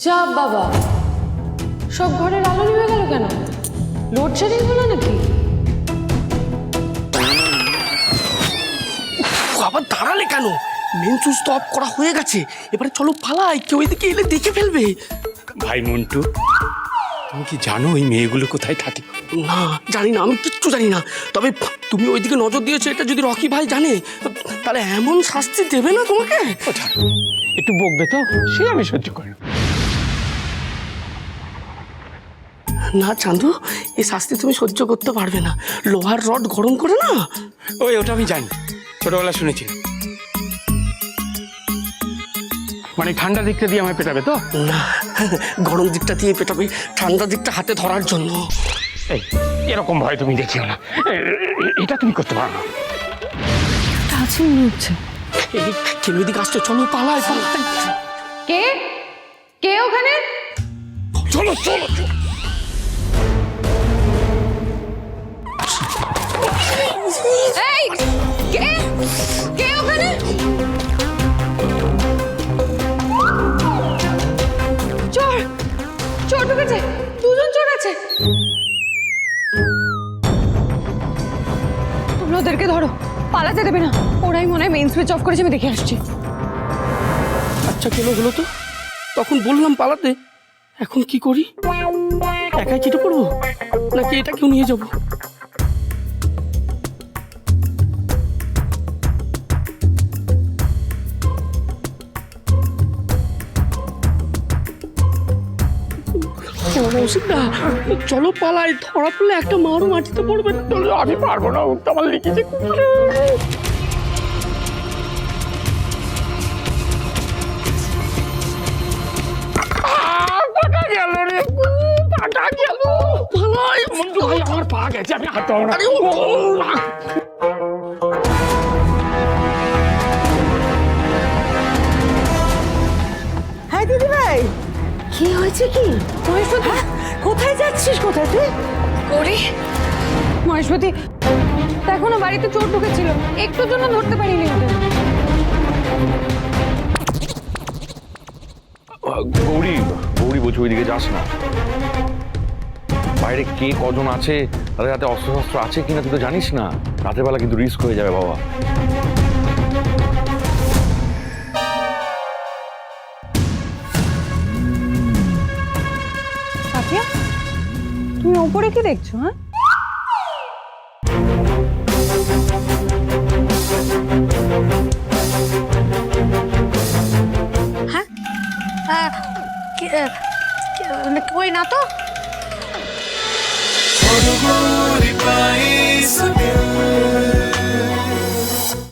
যা বাবা, সব ঘরের আলো নিভে গেল কেন? লোডশেডিং হলো নাকি? আবার দাঁড়ালে কেন? মেন সুইচ তো অফ করা হয়ে গেছে। এবারে চলো পালাই, কেউ এদিকে এলে দেখে ফেলবে। ভাই মন্টু, তুমি কি জানো এই মেয়েগুলো কোথায় থাকে? না জানি না, আমি কিচ্ছু জানি না। তবে তুমি ওইদিকে নজর দিয়েছো, এটা যদি রকি ভাই জানে তাহলে এমন শাস্তি দেবে না তোমাকে। একটু বকবে তো, সে আমি সহ্য করি। না চান্দু, এই শাস্তি তুমি সহ্য করতে পারবে না। লোহার রড গরম করে না। ওই ওটা আমি জানি, ছোটবেলা শুনেছিলাম। মানে ঠান্ডা দিকটা দিয়ে আমায় পেটাবে তো? না, গরম দিকটা দিয়ে পেটাবে, ঠান্ডা দিকটা হাতে ধরার জন্য। এই এরকম ভয় তুমি দেখিও না, এটা তুমি করতে পারো না। আছে মনে হচ্ছে। এই কেউ এদিকে আসছে, চলো পালাই পালাই। কে কে ওখানে? চলো চলো চলো। এই কে কে ওখানে? চোর চোর ঢুকেছে, দুজন চোর আছে। তোমরা ওদেরকে ধরো, পালাতে দেবে না। ওরাই মনে হয় মেইন সুইচ অফ করেছে, আমি দেখে আসছি। আচ্ছা কেন হলো তো? তখন বললাম পালাতে, এখন কি করি? একাই কেটে পড়বো নাকি এটাকেও নিয়ে যাবো? চলো পালাই, ধরা পড়লে একটা মারও মাটিতে পড়বে। আমি পারবো না, উঠতে আমার লিখেছে। আমার পা গেছে, আমি হাত পাবো না। হ্যাঁ দিদি ভাই, কি হয়েছে কি? মহেশপতি, কোথায় যাচ্ছিস? কোথায় তুই? ওরে মহেশপতি, দেখো না বাড়িতে চোর ঢুকেছিল, একটুর জন্য ধরতে পারিনি ওদের। গৌরী গৌরী বলছি ওইদিকে যাস না। বাইরে কে কজন আছে, তাদের হাতে অস্ত্র শস্ত্র আছে কিনা তুই তো জানিস না। রাতের বেলা কিন্তু রিস্ক হয়ে যাবে বাবা। সাথিয়া, তুমি ওপরে কি দেখছো? হ্যাঁ কই না তো।